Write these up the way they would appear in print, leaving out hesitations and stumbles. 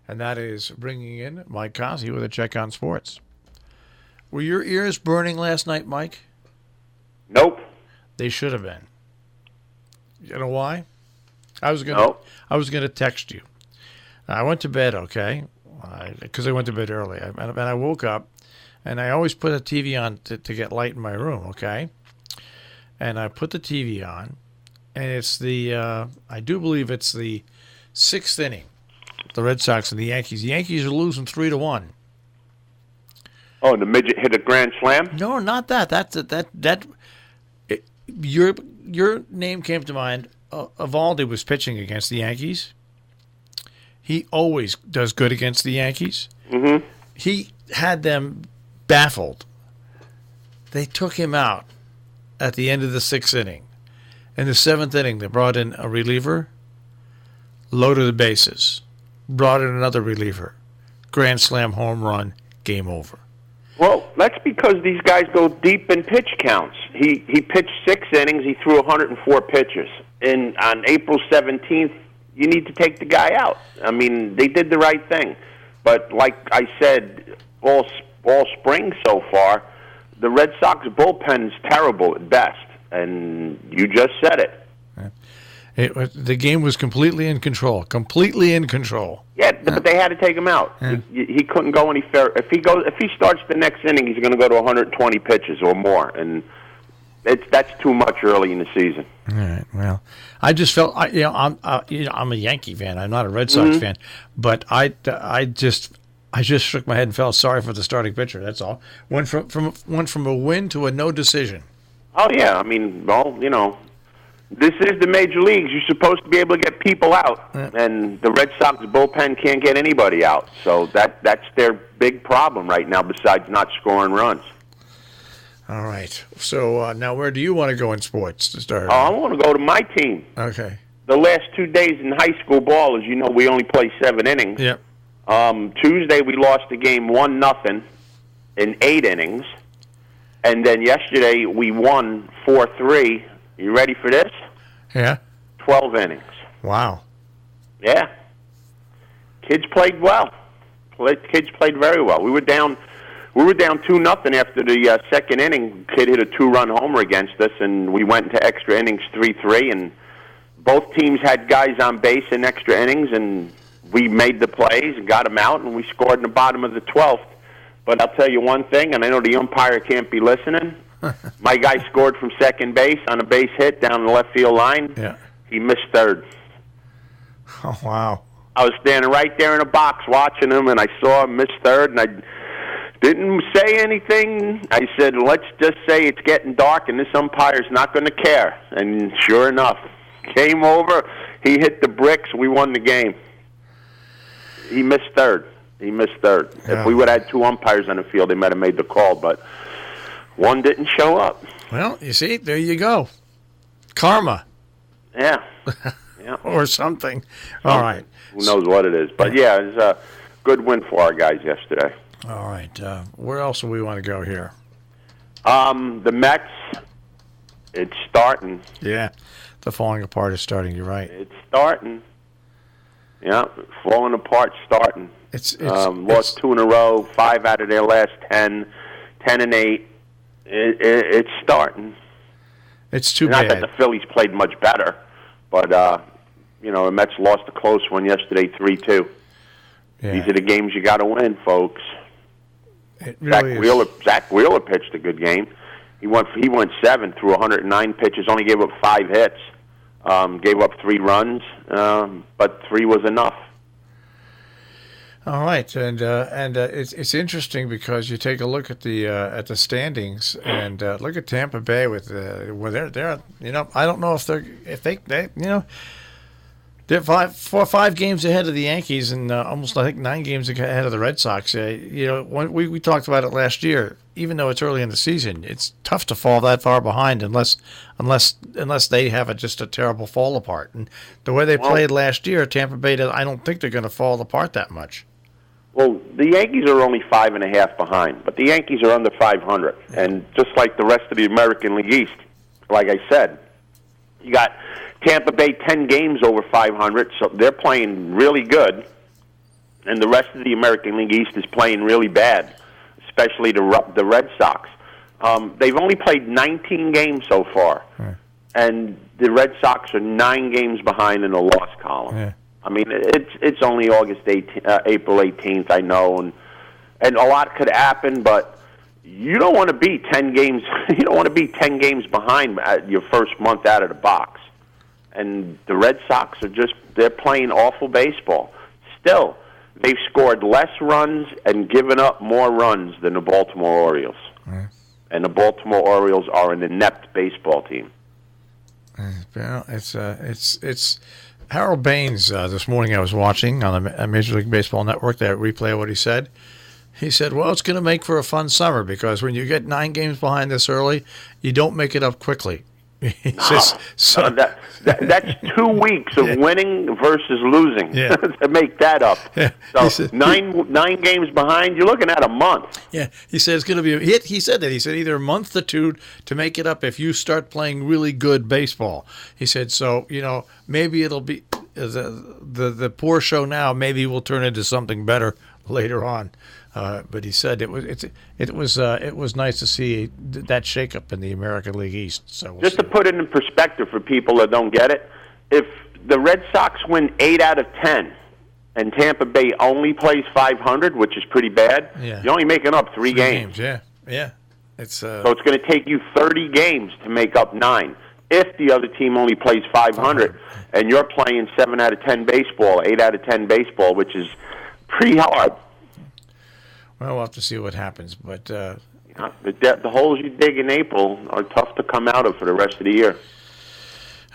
and that is bringing in Mike Cozzi with a check on sports. Were your ears burning last night, Mike? Nope. They should have been. You know why? I was gonna text you. I went to bed, okay, because I went to bed early. And I woke up, and I always put a TV on to get light in my room, okay? And I put the TV on, and it's I do believe it's the 6th inning, the Red Sox and the Yankees. The Yankees are losing 3-1. Oh, and the midget hit a grand slam? No, not that. Your name came to mind. Eovaldi was pitching against the Yankees. He always does good against the Yankees. Mm-hmm. He had them baffled. They took him out at the end of the 6th inning. In the 7th inning, they brought in a reliever, loaded the bases, brought in another reliever, grand slam, home run, game over. Well, that's because these guys go deep in pitch counts. He pitched 6 innings. He threw 104 pitches. And on April 17th, you need to take the guy out. I mean, they did the right thing. But like I said, all spring so far, the Red Sox bullpen is terrible at best. And you just said it. The game was completely in control. Completely in control. Yeah, but they had to take him out. Yeah. He couldn't go any further. If he starts the next inning, he's going to go to 120 pitches or more, and that's too much early in the season. All right. Well, I just felt I'm a Yankee fan. I'm not a Red Sox fan, but I just shook my head and felt sorry for the starting pitcher. That's all. Went from a win to a no decision. Oh yeah, I mean, well, this is the major leagues. You're supposed to be able to get people out, and the Red Sox bullpen can't get anybody out. So that's their big problem right now, besides not scoring runs. All right. So now where do you want to go in sports to start? Oh, I want to go to my team. Okay. The last 2 days in high school ball, as you know, we only play 7 innings. Yep. Tuesday we lost the game 1-0 in 8 innings, and then yesterday we won 4-3. You ready for this? Yeah. 12 innings. Wow. Yeah. Kids played well. Kids played very well. We were down 2-0 after the second inning. Kid hit a 2-run homer against us, and we went into extra innings 3-3. And both teams had guys on base in extra innings, and we made the plays and got them out, and we scored in the bottom of the 12th. But I'll tell you one thing, and I know the umpire can't be listening. My guy scored from second base on a base hit down the left field line. Yeah. He missed third. Oh, wow. I was standing right there in a box watching him, and I saw him miss third, and I didn't say anything. I said, let's just say it's getting dark, and this umpire's not going to care. And sure enough, game over. He hit the bricks. We won the game. He missed third. Yeah. If we would have had 2 umpires on the field, they might have made the call, but one didn't show up. Well, you see, there you go. Karma. Yeah. Or something. All right. Who knows what it is. But, yeah, it was a good win for our guys yesterday. All right. Where else do we want to go here? The Mets, it's starting. Yeah. The falling apart is starting. You're right. It's starting. Yeah, falling apart, starting. Lost 2 in a row, 5 out of their last 10, 10-8. It's starting. It's too Not bad. that the Phillies played much better, but the Mets lost a close one yesterday, 3-2. Yeah. These are the games you got to win, folks. It really Zach Wheeler pitched a good game. He went 7 through 109 pitches, only gave up 5 hits. Gave up 3 runs, but 3 was enough. All right, and it's interesting because you take a look at the standings and look at Tampa Bay with they're I don't know if they they're 5 games ahead of the Yankees and almost I think 9 games ahead of the Red Sox. We talked about it last year. Even though it's early in the season, it's tough to fall that far behind unless they have just a terrible fall apart. And the way they played last year, Tampa Bay, I don't think they're going to fall apart that much. Well, the Yankees are only 5.5 behind, but the Yankees are under 500. And just like the rest of the American League East, like I said, you got Tampa Bay 10 games over 500, so they're playing really good. and the rest of the American League East is playing really bad, especially the Red Sox. They've only played 19 games so far, and the Red Sox are 9 games behind in the loss column. Yeah. I mean, it's only April 18th, I know, and a lot could happen, but you don't want to be 10 games. You don't want to be 10 games behind at your first month out of the box. And the Red Sox they're playing awful baseball. Still, they've scored less runs and given up more runs than the Baltimore Orioles. Right. And the Baltimore Orioles are an inept baseball team. Well, it's Harold Baines this morning I was watching on the Major League Baseball Network, that replay of what he said. He said, well, it's going to make for a fun summer because when you get 9 games behind this early, you don't make it up quickly. That's 2 weeks of winning versus losing to make that up. Yeah. So Said, 9 games behind, you're looking at a month. Yeah, he said it's going to be a hit. He said that. He said either a month or 2 to make it up if you start playing really good baseball. He said, so, maybe it'll be the poor show now maybe will turn into something better later on. But he said it was nice to see that shakeup in the American League East. So just to put it in perspective for people that don't get it, if the Red Sox win 8 out of 10, and Tampa Bay only plays 500, which is pretty bad, you're only making up 3 games. Yeah. So it's going to take you 30 games to make up 9. If the other team only plays 500, and you're playing 7 out of 10 baseball, 8 out of 10 baseball, which is pretty hard. Well, we'll have to see what happens, but the holes you dig in April are tough to come out of for the rest of the year.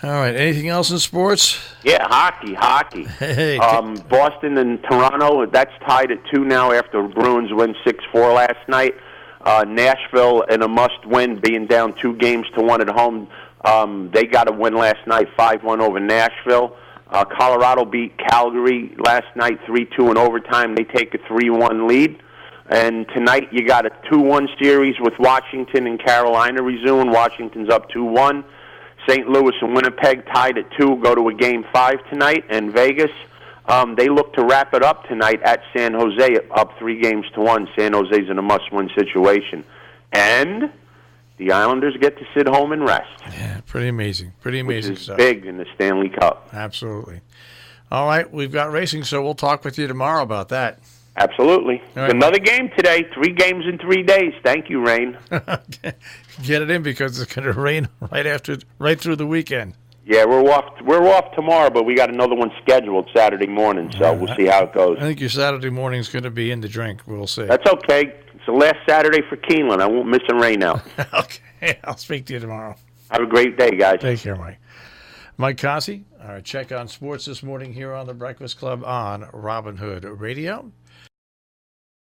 All right. Anything else in sports? Yeah, hockey. Hey, Boston and Toronto, that's tied at 2 now after Bruins win 6-4 last night. Nashville in a must-win, being down 2 games to 1 at home. They got a win last night, 5-1 over Nashville. Colorado beat Calgary last night 3-2 in overtime. They take a 3-1 lead. And tonight you got a 2-1 series with Washington and Carolina resume. Washington's up 2-1. St. Louis and Winnipeg tied at 2, go to a Game 5 tonight. And Vegas, they look to wrap it up tonight at San Jose, up 3-1. San Jose's in a must-win situation. And the Islanders get to sit home and rest. Yeah, pretty amazing. Pretty amazing stuff. Big in the Stanley Cup. Absolutely. All right, we've got racing, so we'll talk with you tomorrow about that. Absolutely. Right, another game today. 3 games in 3 days. Thank you, Rain. Get it in because it's going to rain right through the weekend. Yeah, we're off tomorrow, but we got another one scheduled Saturday morning, so we'll see how it goes. I think your Saturday morning is going to be in the drink. We'll see. That's okay. It's the last Saturday for Keeneland. I won't miss a rain out. Okay, I'll speak to you tomorrow. Have a great day, guys. Take care, Mike. Mike Cozzi, our check on sports this morning here on the Breakfast Club on Robin Hood Radio.